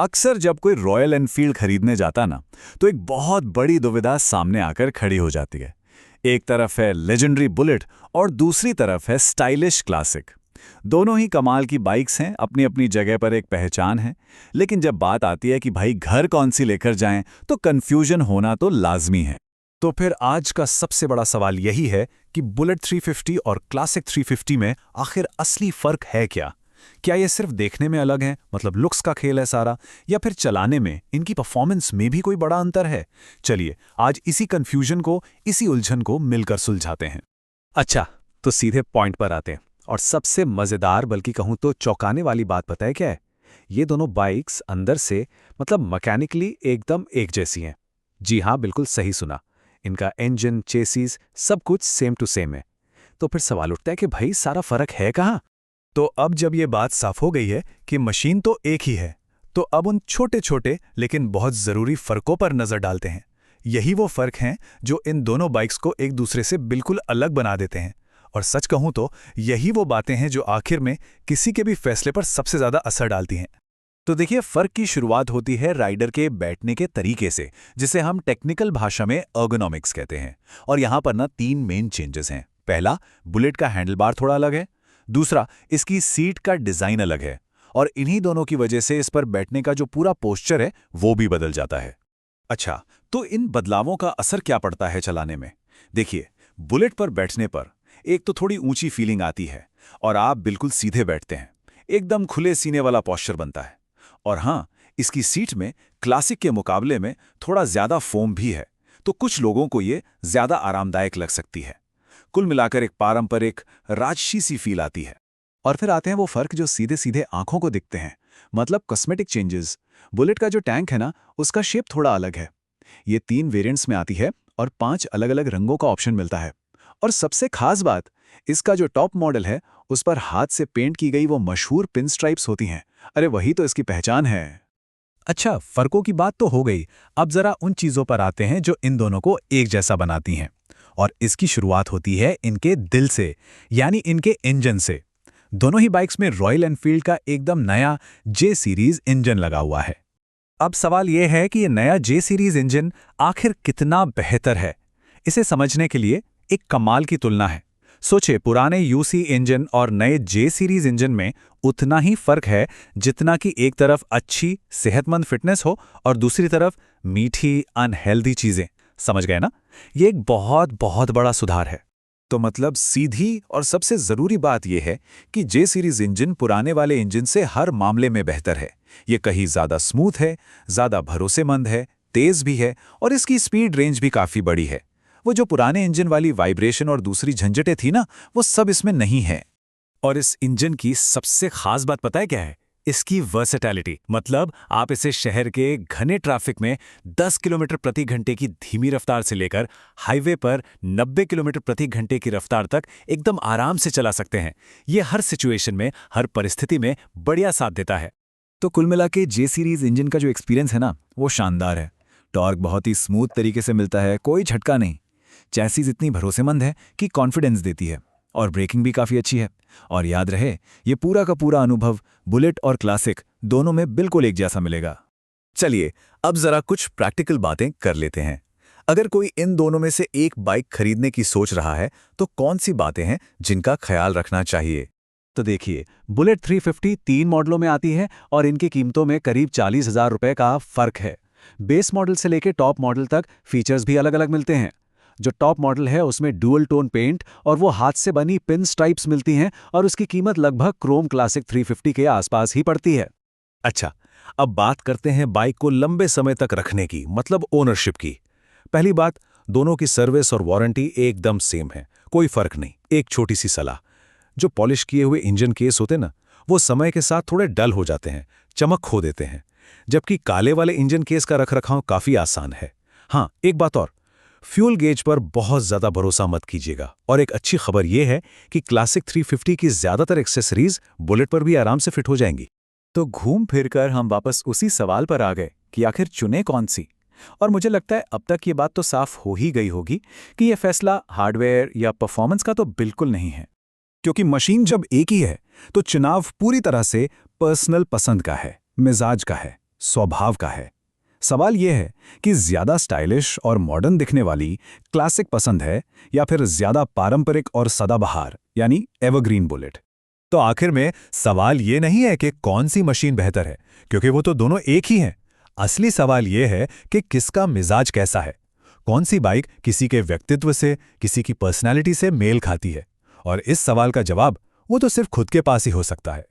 अक्सर जब कोई रॉयल एनफील्ड खरीदने जाता ना, तो एक बहुत बड़ी दुविधा सामने आकर खड़ी हो जाती है। एक तरफ है लेजेंडरी बुलेट और दूसरी तरफ है स्टाइलिश क्लासिक। दोनों ही कमाल की बाइक्स हैं, अपनी अपनी जगह पर एक पहचान है। लेकिन जब बात आती है कि भाई घर कौन सी लेकर जाएं, तो कंफ्यूजन होना तो लाजमी है। तो फिर आज का सबसे बड़ा सवाल यही है कि बुलेट 350 और क्लासिक 350 में आखिर असली फर्क है क्या? क्या ये सिर्फ देखने में अलग है, मतलब लुक्स का खेल है सारा, या फिर चलाने में, इनकी परफॉर्मेंस में भी कोई बड़ा अंतर है? चलिए आज इसी कंफ्यूजन को, इसी उलझन को मिलकर सुलझाते हैं। अच्छा, तो सीधे पॉइंट पर आते हैं और सबसे मजेदार बल्कि कहूं तो चौंकाने वाली बात पता है क्या है? ये दोनों बाइक्स अंदर से मतलब मैकेनिकली एकदम एक जैसी हैं। जी हाँ, बिल्कुल सही सुना। इनका इंजन, चेसिस सब कुछ सेम टू सेम है। तो फिर सवाल उठता है कि भाई सारा फर्क है कहाँ? तो अब जब ये बात साफ हो गई है कि मशीन तो एक ही है, तो अब उन छोटे छोटे लेकिन बहुत ज़रूरी फ़र्कों पर नज़र डालते हैं। यही वो फ़र्क हैं जो इन दोनों बाइक्स को एक दूसरे से बिल्कुल अलग बना देते हैं। और सच कहूँ तो यही वो बातें हैं जो आखिर में किसी के भी फैसले पर सबसे ज़्यादा असर डालती हैं। तो देखिए, फ़र्क की शुरुआत होती है राइडर के बैठने के तरीके से, जिसे हम टेक्निकल भाषा में अर्गोनॉमिक्स कहते हैं। और यहाँ पर ना 3 मेन चेंजेस हैं। पहला, बुलेट का हैंडलबार थोड़ा अलग है। दूसरा, इसकी सीट का डिज़ाइन अलग है। और इन्हीं दोनों की वजह से इस पर बैठने का जो पूरा पोस्चर है वो भी बदल जाता है। अच्छा, तो इन बदलावों का असर क्या पड़ता है चलाने में? देखिए, बुलेट पर बैठने पर एक तो थोड़ी ऊंची फीलिंग आती है और आप बिल्कुल सीधे बैठते हैं। एकदम खुले सीने वाला पोस्चर बनता है। और हाँ, इसकी सीट में क्लासिक के मुकाबले में थोड़ा ज़्यादा फोम भी है, तो कुछ लोगों को ये ज़्यादा आरामदायक लग सकती है। कुल मिलाकर एक पारंपरिक राजसी सी फील आती है। और फिर आते हैं वो फर्क जो सीधे सीधे आंखों को दिखते हैं, मतलब कॉस्मेटिक चेंजेस। बुलेट का जो टैंक है ना, उसका शेप थोड़ा अलग है। ये 3 वेरिएंट्स में आती है और 5 अलग अलग रंगों का ऑप्शन मिलता है। और सबसे खास बात, इसका जो टॉप मॉडल है उस पर हाथ से पेंट की गई वो मशहूर पिन स्ट्राइप्स होती हैं। अरे वही तो इसकी पहचान है। अच्छा, फर्कों की बात तो हो गई। अब जरा उन चीजों पर आते हैं जो इन दोनों को एक जैसा बनाती हैं। और इसकी शुरुआत होती है इनके दिल से, यानी इनके इंजन से। दोनों ही बाइक्स में रॉयल एनफील्ड का एकदम नया जे सीरीज इंजन लगा हुआ है। अब सवाल यह है कि ये नया जे सीरीज इंजन आखिर कितना बेहतर है। इसे समझने के लिए एक कमाल की तुलना है। सोचिए, पुराने यूसी इंजन और नए जे सीरीज इंजन में उतना ही फर्क है जितना कि एक तरफ अच्छी सेहतमंद फिटनेस हो और दूसरी तरफ मीठी अनहेल्दी चीजें। समझ गए ना? ये एक बहुत बहुत बड़ा सुधार है। तो मतलब सीधी और सबसे जरूरी बात यह है कि जे सीरीज इंजन पुराने वाले इंजन से हर मामले में बेहतर है। ये कहीं ज्यादा स्मूथ है, ज्यादा भरोसेमंद है, तेज भी है और इसकी स्पीड रेंज भी काफी बड़ी है। वो जो पुराने इंजन वाली वाइब्रेशन और दूसरी झंझटें थी ना, वो सब इसमें नहीं है। और इस इंजन की सबसे खास बात पता है क्या है? इसकी वर्सेटैलिटी। मतलब आप इसे शहर के घने ट्रैफिक में 10 किलोमीटर प्रति घंटे की धीमी रफ्तार से लेकर हाईवे पर 90 किलोमीटर प्रति घंटे की रफ्तार तक एकदम आराम से चला सकते हैं। ये हर सिचुएशन में, हर परिस्थिति में बढ़िया साथ देता है। तो कुल मिला के जे सीरीज इंजन का जो एक्सपीरियंस है ना, वो शानदार है। टॉर्क बहुत ही स्मूथ तरीके से मिलता है, कोई झटका नहीं। चैसिस इतनी भरोसेमंद है कि कॉन्फिडेंस देती है और ब्रेकिंग भी काफ़ी अच्छी है। और याद रहे, ये पूरा का पूरा अनुभव बुलेट और क्लासिक दोनों में बिल्कुल एक जैसा मिलेगा। चलिए अब जरा कुछ प्रैक्टिकल बातें कर लेते हैं। अगर कोई इन दोनों में से एक बाइक खरीदने की सोच रहा है तो कौन सी बातें हैं जिनका ख्याल रखना चाहिए? तो देखिए, बुलेट 350 3 मॉडलों में आती है और इनकी कीमतों में करीब 40,000 रुपए का फर्क है। बेस मॉडल से लेकर टॉप मॉडल तक फीचर्स भी अलग अलग मिलते हैं। जो टॉप मॉडल है उसमें डुअल टोन पेंट और वो हाथ से बनी पिन स्ट्राइप्स मिलती हैं और उसकी कीमत लगभग क्रोम क्लासिक 350 के आसपास ही पड़ती है। अच्छा, अब बात करते हैं बाइक को लंबे समय तक रखने की, मतलब ओनरशिप की। पहली बात, दोनों की सर्विस और वारंटी एकदम सेम है, कोई फर्क नहीं। एक छोटी सी सलाह, जो पॉलिश किए हुए इंजन केस होते ना, वो समय के साथ थोड़े डल हो जाते हैं, चमक खो देते हैं, जबकि काले वाले इंजन केस का रखरखाव काफी आसान है। हाँ, एक बात और, फ्यूल गेज पर बहुत ज्यादा भरोसा मत कीजिएगा। और एक अच्छी खबर यह है कि क्लासिक 350 की ज्यादातर एक्सेसरीज बुलेट पर भी आराम से फिट हो जाएंगी। तो घूम फिरकर हम वापस उसी सवाल पर आ गए कि आखिर चुने कौन सी। और मुझे लगता है अब तक ये बात तो साफ हो ही गई होगी कि यह फैसला हार्डवेयर या परफॉर्मेंस का तो बिल्कुल नहीं है, क्योंकि मशीन जब एक ही है तो चुनाव पूरी तरह से पर्सनल पसंद का है, मिजाज का है। स्वभाव का है। सवाल यह है कि ज्यादा स्टाइलिश और मॉडर्न दिखने वाली क्लासिक पसंद है या फिर ज्यादा पारंपरिक और सदाबहार यानी एवरग्रीन बुलेट। तो आखिर में सवाल ये नहीं है कि कौन सी मशीन बेहतर है, क्योंकि वो तो दोनों एक ही हैं। असली सवाल ये है कि किसका मिजाज कैसा है, कौन सी बाइक किसी के व्यक्तित्व से, किसी की पर्सनैलिटी से मेल खाती है। और इस सवाल का जवाब वो तो सिर्फ खुद के पास ही हो सकता है।